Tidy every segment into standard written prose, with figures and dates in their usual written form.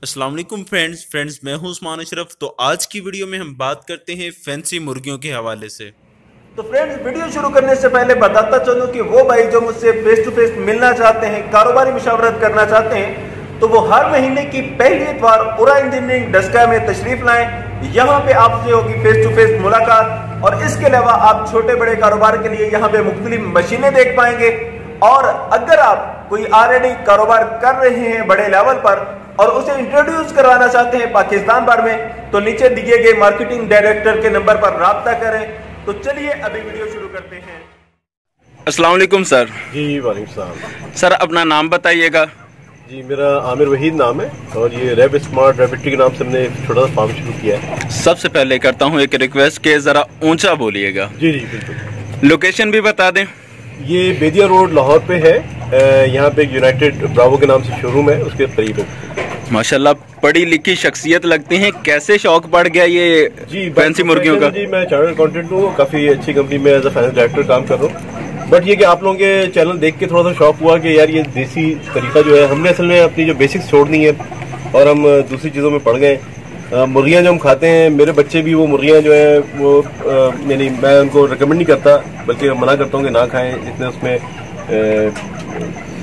अस्सलाम वालेकुम फ्रेंड्स मैं हूं उस्मान अशरफ। तो आज की वीडियो में हम बात करते हैं फैंसी मुर्गियों के हवाले से। तो फ्रेंड्स, वीडियो शुरू करने से पहले बताता चलूं कि वो भाई जो मुझसे फेस टू फेस मिलना चाहते हैं, कारोबारी मशावरत करना चाहते हैं, तो वो हर महीने की पहली इतवार उरा इंजीनियरिंग डस्का में तशरीफ लाएं। यहाँ पे आपसे होगी फेस टू फेस मुलाकात और इसके अलावा आप छोटे बड़े कारोबार के लिए यहाँ पे मुख्तलिफ मशीनें देख पाएंगे। और अगर आप कोई ऑलरेडी कारोबार कर रहे हैं बड़े लेवल पर और उसे इंट्रोड्यूस करवाना चाहते हैं पाकिस्तान भर में, तो नीचे दिए गए मार्केटिंग डायरेक्टर के नंबर पर राब्ता करें। तो चलिए अभी वीडियो शुरू करते हैं। अस्सलाम वालेकुम सर। जी वालेकुम सलाम। सर अपना नाम बताइएगा। जी मेरा आमिर वहीद नाम है और ये रैब स्मार्ट रैबिट्री के नाम से हमने एक छोटा सा फार्म शुरू किया है। सबसे पहले करता हूँ एक रिक्वेस्ट के ज़रा ऊंचा बोलिएगा। जी जी बिल्कुल। लोकेशन भी बता दें। ये बेदिया रोड लाहौर पे है। यहाँ पे एक यूनाइटेड ब्रावो के नाम से शोरूम है, उसके करीब है। माशाल्लाह पढ़ी लिखी शख्सियत लगती हैं। कैसे शौक पड़ गया ये जी फैंसी मुर्गियों का? जी मैं चार्टर्ड अकाउंटेंट हूँ, काफ़ी अच्छी कंपनी में एज अ फाइनेंस डायरेक्टर काम कर रहा हूँ। बट ये कि आप लोगों के चैनल देख के थोड़ा सा शौक हुआ कि यार ये देसी तरीका जो है, हमने असल में अपनी जो बेसिक्स छोड़नी है और हम दूसरी चीज़ों में पड़ गए। मुर्गियाँ जो हम खाते हैं, मेरे बच्चे भी वो मुर्गियाँ जो है वो यानी मैं उनको रिकमेंड नहीं करता, बल्कि मना करता हूँ कि ना खाएं, इतने उसमें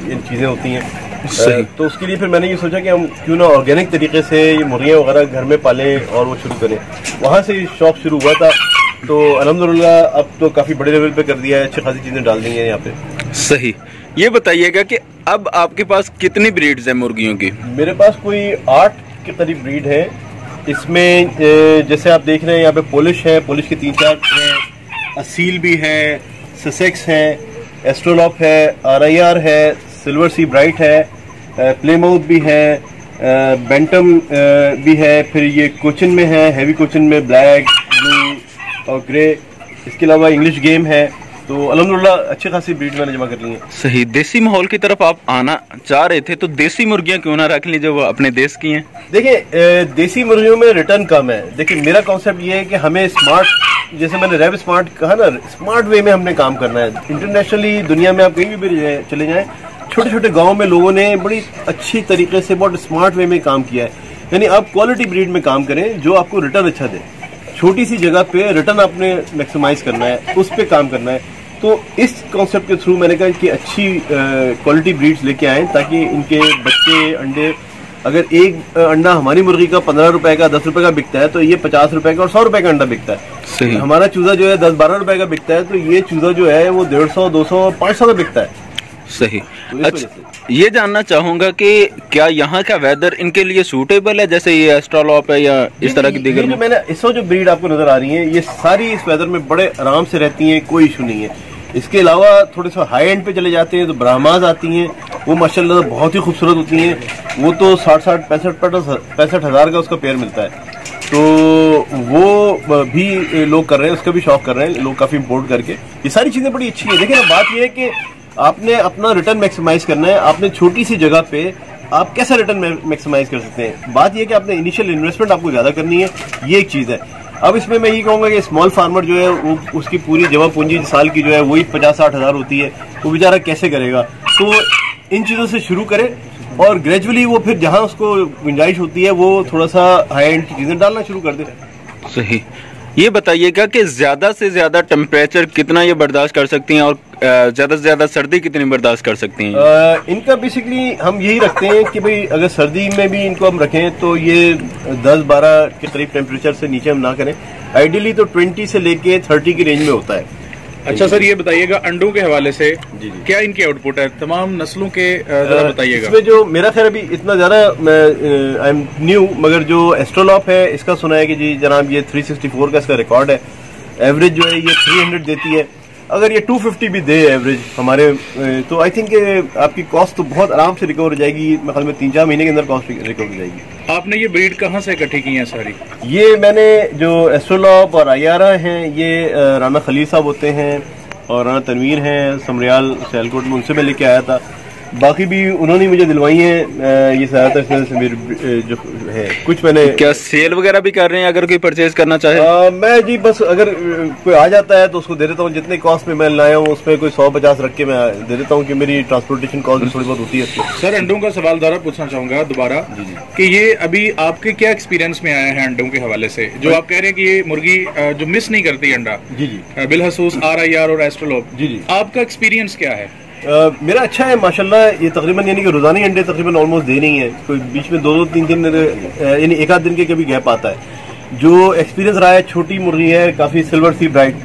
इन चीज़ें होती हैं। तो उसके लिए फिर मैंने ये सोचा कि हम क्यों ना ऑर्गेनिक तरीके से ये मुर्गियाँ वगैरह घर में पालें और वो शुरू करें। वहाँ से शौक शुरू हुआ था। तो अल्हम्दुलिल्लाह अब तो काफ़ी बड़े लेवल पे कर दिया है, अच्छी खासी चीज़ें डाल दी हैं यहाँ पे। सही। ये बताइएगा कि अब आपके पास कितनी ब्रीड्स हैं मुर्गियों की? मेरे पास कोई 8 के करीब ब्रीड है। इसमें जैसे आप देख रहे हैं यहाँ पे पोलिश है, पोलिश के 3-4 हैं, असील भी है, ससेक्स है, एस्ट्रोलॉप है, RIR है, सिल्वर सी ब्राइट है, प्लेमाउथ भी है, बेंटम भी है, फिर ये कोचिन में है, हैवी कोचिन में ब्लैक, ब्लू और ग्रे। इसके अलावा इंग्लिश गेम है। तो अल्हम्दुलिल्लाह अच्छी खासी ब्रीड मैंने जमा कर ली है। सही। देसी माहौल की तरफ आप आना चाह रहे थे, तो देसी मुर्गियां क्यों ना रख ली जो अपने देश की हैं? देखिए देसी मुर्गियों में रिटर्न कम है। देखिए मेरा कॉन्सेप्ट ये है कि हमें स्मार्ट, जैसे मैंने रैब स्मार्ट कहा ना, स्मार्ट वे में हमने काम करना है। इंटरनेशनली दुनिया में आप कहीं भी चले जाएं, छोटे छोटे गाँव में लोगों ने बड़ी अच्छी तरीके से बहुत स्मार्ट वे में काम किया है। यानी आप क्वालिटी ब्रीड में काम करें जो आपको रिटर्न अच्छा दे। छोटी सी जगह पे रिटर्न आपने मैक्सिमाइज करना है, उस पर काम करना है। तो इस कॉन्सेप्ट के थ्रू मैंने कहा कि अच्छी क्वालिटी ब्रीड्स लेके आएँ ताकि इनके बच्चे अंडे, अगर एक अंडा हमारी मुर्गी का 15 रुपए का 10 रुपए का बिकता है, तो ये 50 रुपए का और 100 रुपए का अंडा बिकता है। सही। हमारा चूजा जो है 10-12 रुपए का बिकता है, तो ये चूजा जो है वो 150, 200, 500 का बिकता है। सही। तो अच्छा, ये जानना चाहूंगा कि क्या यहाँ का वेदर इनके लिए सूटेबल है, जैसे ये एस्ट्रोलॉप है या इस तरह की दीगर? जो मैंने इसमें जो ब्रीड आपको नजर आ रही है, ये सारी इस वेदर में बड़े आराम से रहती हैं, कोई इशू नहीं है। इसके अलावा थोड़े सा हाई एंड पे चले जाते हैं तो ब्राह्माज आती हैं, वो माशाल्लाह बहुत ही खूबसूरत होती हैं। वो तो 60-60, 65 हज़ार का उसका पेयर मिलता है। तो वो भी लोग कर रहे हैं, उसका भी शौक कर रहे हैं लोग, काफी इम्पोर्ट करके। ये सारी चीजें बड़ी अच्छी है। देखिए ना, बात ये है कि आपने अपना रिटर्न मैक्सिमाइज करना है। आपने छोटी सी जगह पे आप कैसे रिटर्न मैक्सिमाइज कर सकते हैं? बात यह है कि आपने इनिशियल इन्वेस्टमेंट आपको ज्यादा करनी है, ये एक चीज है। अब इसमें मैं ये कहूंगा कि स्मॉल फार्मर जो है वो उसकी पूरी जमा पूंजी साल की जो है वही 50-60 हज़ार होती है, वो बेचारा कैसे करेगा? तो इन चीजों से शुरू करे और ग्रेजुअली वो फिर जहां उसको गुंजाइश होती है वो थोड़ा सा हाई एंड की चीजें डालना शुरू कर दे। सही। ये बताइएगा कि ज्यादा से ज्यादा टेम्परेचर कितना ये बर्दाश्त कर सकती हैं और ज्यादा से ज्यादा सर्दी कितनी बर्दाश्त कर सकती हैं? इनका बेसिकली हम यही रखते हैं कि भाई अगर सर्दी में भी इनको हम रखें तो ये 10-12 के करीब टेम्परेचर से नीचे हम ना करें। आइडियली तो 20 से लेके 30 की रेंज में होता है। अच्छा सर, ये बताइएगा अंडों के हवाले से जी। क्या इनकी आउटपुट है तमाम नस्लों के, जरा बताइएगा। इसमें जो मेरा खैर अभी इतना ज्यादा आई एम न्यू, मगर जो एस्ट्रोलॉप है इसका सुना है कि जी जनाब ये 364 का इसका रिकॉर्ड है। एवरेज जो है ये 300 देती है। अगर ये 250 भी दे एवरेज हमारे, तो आई थिंक आपकी कॉस्ट तो बहुत आराम से रिकवर हो जाएगी। मेरे ख्याल में 3-4 महीने के अंदर कॉस्ट रिकवर हो जाएगी। आपने ये ब्रीड कहाँ से इकट्ठी की है सारी? ये मैंने जो एस्ट्रोलॉप और IRA हैं, ये राना खलील साहब होते हैं और राना तनवीर हैं समरियाल सियालकोट में, उनसे मैं लेके आया था। बाकी भी उन्होंने मुझे दिलवाई है ये ज़्यादातर से मेरे जो है कुछ मैंने। क्या सेल वगैरह भी कर रहे हैं अगर कोई परचेज करना चाहे? मैं जी बस अगर कोई आ जाता है तो उसको दे देता हूँ, जितने कॉस्ट में मैं लाया हूँ उसमें कोई 100-50 रख के मैं दे देता हूँ कि मेरी ट्रांसपोर्टेशन कॉस्ट भी थोड़ी बहुत होती है। सर अंडों का सवाल दोबारा पूछना चाहूंगा दोबारा कि ये अभी आपके क्या एक्सपीरियंस में आया है अंडों के हवाले से, जो आप कह रहे हैं कि ये मुर्गी जो मिस नहीं करती अंडा? जी जी बिलखसूस RIR और एस्ट्रोलोप। जी जी आपका एक्सपीरियंस क्या है? मेरा अच्छा है माशाल्लाह। ये तकरीबन यानी कि रोजाना ही अंडे तकरीबन ऑलमोस्ट दे नहीं है, कोई बीच में 2-3 दिन यानी एक आध दिन के कभी गैप आता है। जो एक्सपीरियंस रहा है, छोटी मुर्गी है काफी सिल्वर सी ब्राइट,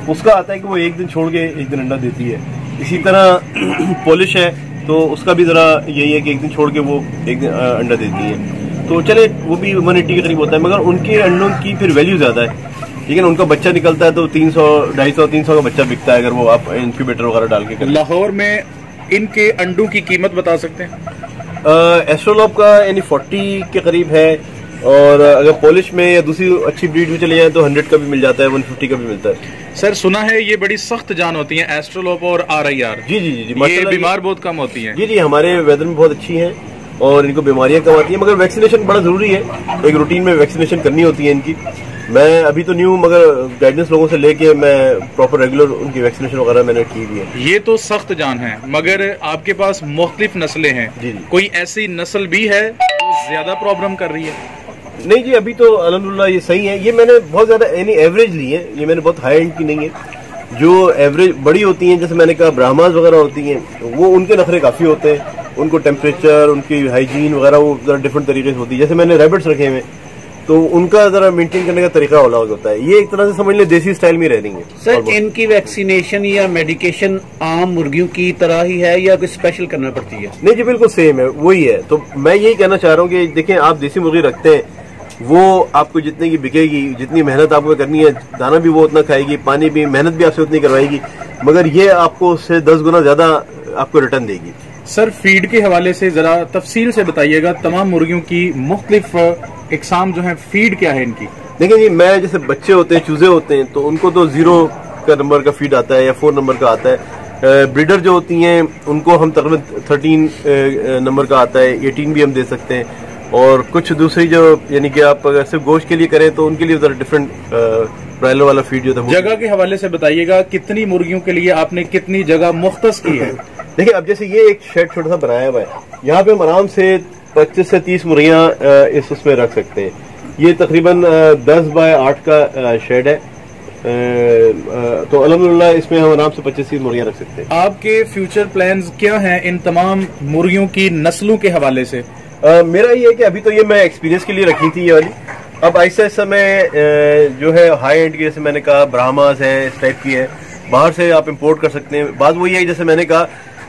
उसका आता है कि वो एक दिन छोड़ के एक दिन अंडा देती है। इसी तरह पॉलिश है तो उसका भी जरा यही है कि एक दिन छोड़ के वो एक दिन अंडा देती है। तो चले वो भी 180 के करीब होता है, मगर उनके अंडों की फिर वैल्यू ज्यादा है। लेकिन उनका बच्चा निकलता है तो 300, 250, 300 का बच्चा बिकता है अगर वो आप इंक्यूबेटर वगैरह डाल के करें। लाहौर में इनके अंडों की कीमत बता सकते हैं? एस्ट्रोलॉप का यानी 40 के करीब है, और अगर पॉलिश में या दूसरी अच्छी ब्रीड में चले जाए तो 100 का भी मिल जाता है, 150 का भी मिलता है। सर सुना है ये बड़ी सख्त जान होती है एस्ट्रोलोप और RIR। जी जी जी, ये बीमार बहुत कम होती है। जी जी, हमारे वेदर में बहुत अच्छी है और इनको बीमारियां कम आती है, मगर वैक्सीनेशन बड़ा जरूरी है। एक रूटीन में वैक्सीनेशन करनी होती है इनकी। मैं अभी तो न्यू, मगर गाइडेंस लोगों से लेके मैं प्रॉपर रेगुलर उनकी वैक्सीनेशन वगैरह मैंने की हुई है। ये तो सख्त जान है, मगर आपके पास मुख्तलिफ नस्लें हैं। जी जी। कोई ऐसी नस्ल भी है जो ज्यादा प्रॉब्लम कर रही है? नहीं जी, अभी तो अल्हम्दुलिल्लाह ये सही है। ये मैंने बहुत ज्यादा यानी एवरेज ली है, ये मैंने बहुत हाई एंड की नहीं है। जो एवरेज बड़ी होती हैं, जैसे मैंने कहा ब्राह्मास वगैरह होती हैं, वो उनके नखरे काफी होते हैं। उनको टेम्परेचर, उनकी हाइजीन वगैरह वो जरा डिफरेंट तरीके से होती है। जैसे मैंने रैबिट्स रखे हुए, तो उनका जरा मेंटेन करने का तरीका अलग होता है। ये एक तरह से समझ ले देसी स्टाइल में रह रही है। सर इनकी वैक्सीनेशन या मेडिकेशन आम मुर्गियों की तरह ही है या कुछ स्पेशल करना पड़ती है? नहीं जी, बिल्कुल सेम है, वही है। तो मैं यही कहना चाह रहा हूँ कि देखें, आप देसी मुर्गी रखते हैं, वो आपको जितने की बिकेगी, जितनी मेहनत आपको करनी है, दाना भी वो उतना खाएगी, पानी भी, मेहनत भी आपसे उतनी करवाएगी, मगर ये आपको उससे 10 गुना ज्यादा आपको रिटर्न देगी। सर फीड के हवाले से जरा तफसील से बताइएगा, तमाम मुर्गियों की मुख्तलिफ इकसाम जो है, फीड क्या है इनकी? देखिए जी, मैं जैसे बच्चे होते हैं, चूजे होते हैं, तो उनको तो 0 का नंबर का फीड आता है या 4 नंबर का आता है। ब्रीडर जो होती हैं उनको हम तकरीबन 13 नंबर का आता है, 18 भी हम दे सकते हैं। और कुछ दूसरी जो यानी कि आप अगर सिर्फ गोश्त के लिए करें तो उनके लिए जरा डिफरेंट ब्रायलर वाला फीड जो था। जगह के हवाले से बताइएगा, कितनी मुर्गियों के लिए आपने कितनी जगह मुख्तस की है? देखिए, अब जैसे ये एक शेड छोटा सा बनाया हुआ है, यहाँ पे हम आराम से 25 से 30 मुर्गियां इस उसमें रख सकते हैं। ये तकरीबन 10 बाय 8 का शेड है, तो अल्हम्दुलिल्लाह इसमें हम आराम से 25-30 मुर्गियां रख सकते हैं। आपके फ्यूचर प्लान्स क्या हैं इन तमाम मुर्गियों की नस्लों के हवाले से? मेरा ये है कि अभी तो ये मैं एक्सपीरियंस के लिए रखी थी ये वाली। अब ऐसा ऐसा मैं जो है हाई एंड की, जैसे मैंने कहा ब्राह्मास है, इस टाइप की है, बाहर से आप इंपोर्ट कर सकते हैं। बात वही है, जैसे मैंने कहा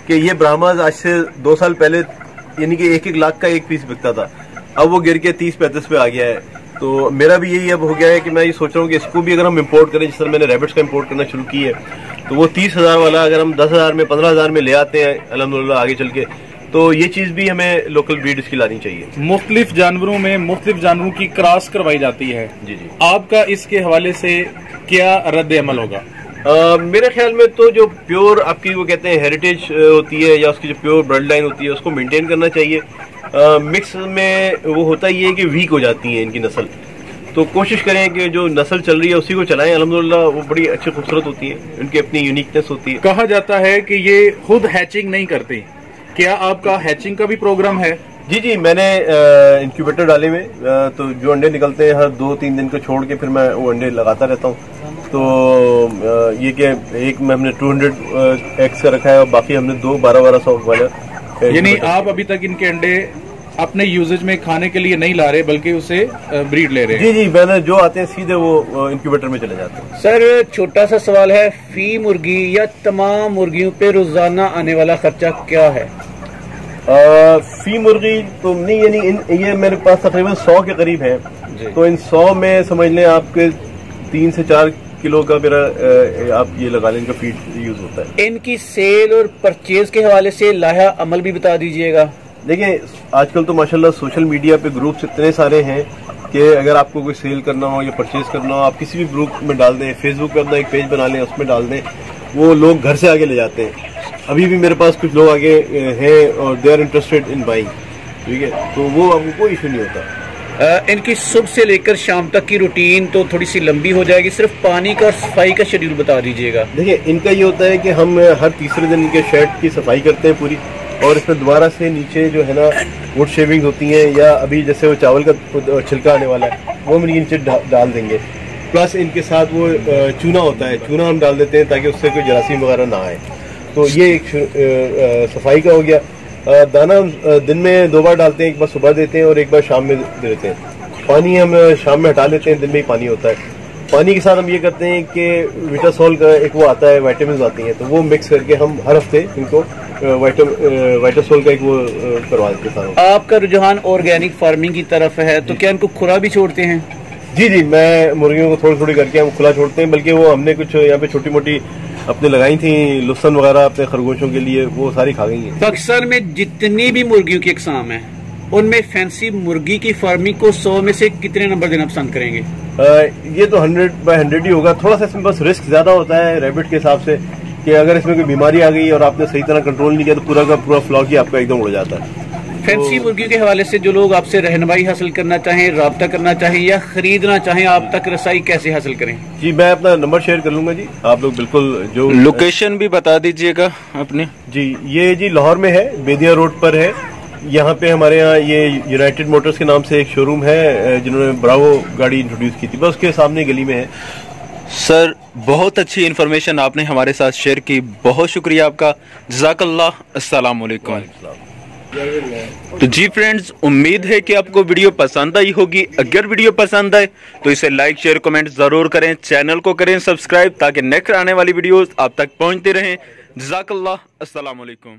कि ये ब्राह्मास आज से 2 साल पहले यानी कि 1-1 लाख का एक पीस बिकता था, अब वो गिर के 30-35 पे आ गया है। तो मेरा भी यही अब हो गया है कि मैं ये सोच रहा हूँ कि इसको भी अगर हम इंपोर्ट करें, जिस तरह मैंने रैबिट्स का इंपोर्ट करना शुरू की है, तो वो 30,000 वाला अगर हम 10,000 में, 15,000 में ले आते हैं अल्हम्दुलिल्लाह आगे चल के, तो ये चीज भी हमें लोकल ब्रीड इसकी लानी चाहिए। मुख्तलिफ जानवरों में मुख्तलिफ जानवरों की क्रॉस करवाई जाती है। जी जी, आपका इसके हवाले से क्या रद्द अमल होगा? मेरे ख्याल में तो जो प्योर आपकी वो कहते हैं हेरिटेज होती है, या उसकी जो प्योर ब्लड लाइन होती है, उसको मेंटेन करना चाहिए। मिक्स में वो होता ही है कि वीक हो जाती है इनकी नस्ल, तो कोशिश करें कि जो नस्ल चल रही है उसी को चलाएं। अल्हम्दुलिल्लाह वो बड़ी अच्छी खूबसूरत होती है, उनकी अपनी यूनिकनेस होती है। कहा जाता है कि ये खुद हैचिंग नहीं करती, क्या आपका हैचिंग का भी प्रोग्राम है? जी जी, मैंने इंक्यूबेटर डाले हुए, तो जो अंडे निकलते हैं हर 2-3 दिन को छोड़ के फिर मैं वो अंडे लगाता रहता हूँ। तो ये कि एक में हमने 200 एग्स का रखा है और बाकी हमने 1200 वाला। यानी आप अभी तक इनके अंडे अपने यूजेज में खाने के लिए नहीं ला रहे, बल्कि उसे ब्रीड ले रहे हैं? जी जी, मैंने जो आते हैं सीधे वो इंक्यूबेटर में चले जाते हैं। सर छोटा सा सवाल है, फी मुर्गी या तमाम मुर्गियों पे रोजाना आने वाला खर्चा क्या है? फी मुर्गी तो नहीं, यानी ये मेरे पास तकरीबन 100 के करीब है, तो इन 100 में समझ लें आपके 3 से 4 किलो का मेरा आप ये लगा लें इनका फीड यूज होता है। इनकी सेल और परचेज के हवाले से लाया अमल भी बता दीजिएगा। देखिए, आजकल तो माशाल्लाह सोशल मीडिया पे ग्रुप्स इतने सारे हैं कि अगर आपको कोई सेल करना हो या परचेज करना हो, आप किसी भी ग्रुप में डाल दें, फेसबुक पे अपना एक पेज बना लें, उसमें डाल दें, वो लोग घर से आगे ले जाते हैं। अभी भी मेरे पास कुछ लोग आगे हैं और they are interested in buying, ठीक है, तो वो आपको कोई इशू नहीं होता। इनकी सुबह से लेकर शाम तक की रूटीन तो थोड़ी सी लंबी हो जाएगी, सिर्फ पानी का और सफाई का शेड्यूल बता दीजिएगा। देखिए, इनका ये होता है कि हम हर तीसरे दिन इनके शेड की सफाई करते हैं पूरी, और इसमें दोबारा से नीचे जो है ना वुड शेविंग होती हैं, या अभी जैसे वो चावल का छिलका आने वाला है वो हम नीचे डाल देंगे। प्लस इनके साथ वो चूना होता है, चूना हम डाल देते हैं ताकि उससे कोई जरासीम वगैरह ना आए। तो ये एक सफाई का हो गया। दाना हम दिन में 2 बार डालते हैं, एक बार सुबह देते हैं और एक बार शाम में देते हैं। पानी हम शाम में हटा लेते हैं, दिन में ही पानी होता है। पानी के साथ हम ये करते हैं कि विटासोल का एक वो आता है, विटामिन आती हैं, तो वो मिक्स करके हम हर हफ्ते इनको विटासोल का एक वो करवा देते हैं। आपका रुझान ऑर्गेनिक फार्मिंग की तरफ है, तो क्या इनको खुला भी छोड़ते हैं? जी जी, मैं मुर्गियों को थोड़ी थोड़ी करके हम खुला छोड़ते हैं, बल्कि वो हमने कुछ यहाँ पे छोटी मोटी अपने लगाई थी लुसन वगैरह अपने खरगोशों के लिए, वो सारी खा गई हैं। पाकिस्तान में जितनी भी मुर्गियों की अकसाम है उनमें फैंसी मुर्गी की फार्मिंग को 100 में से कितने नंबर देना पसंद करेंगे? ये तो 100/100 ही होगा। थोड़ा सा इसमें बस रिस्क ज्यादा होता है रैबिट के हिसाब से, कि अगर इसमें कोई बीमारी आ गई और आपने सही तरह कंट्रोल नहीं किया तो पूरा का पूरा फ्लॉक ही आपका एकदम उड़ जाता है। फैंसी मुर्गियों के हवाले से जो लोग आपसे रहनुमाई हासिल करना चाहें, राब्ता करना चाहें या खरीदना चाहें, आप तक रसाई कैसे हासिल करें? जी, मैं अपना नंबर शेयर कर लूंगा जी, आप लोग बिल्कुल जो लोकेशन भी बता दीजिएगा अपने। जी, ये जी लाहौर में है, बेदिया रोड पर है। यहाँ पे हमारे यहाँ ये यूनाइटेड मोटर्स के नाम से एक शोरूम है जिन्होंने ब्रावो गाड़ी इंट्रोड्यूस की थी, बस उसके सामने गली में है। सर, बहुत अच्छी इन्फॉर्मेशन आपने हमारे साथ शेयर की, बहुत शुक्रिया आपका। जज़ाकल्लाह। अस्सलाम वालेकुम। तो जी फ्रेंड्स, उम्मीद है कि आपको वीडियो पसंद आई होगी। अगर वीडियो पसंद आए तो इसे लाइक शेयर कमेंट जरूर करें, चैनल को करें सब्सक्राइब ताकि नेक्स्ट आने वाली वीडियोस आप तक पहुंचती रहें। जज़ाकल्लाह। अस्सलाम वालेकुम।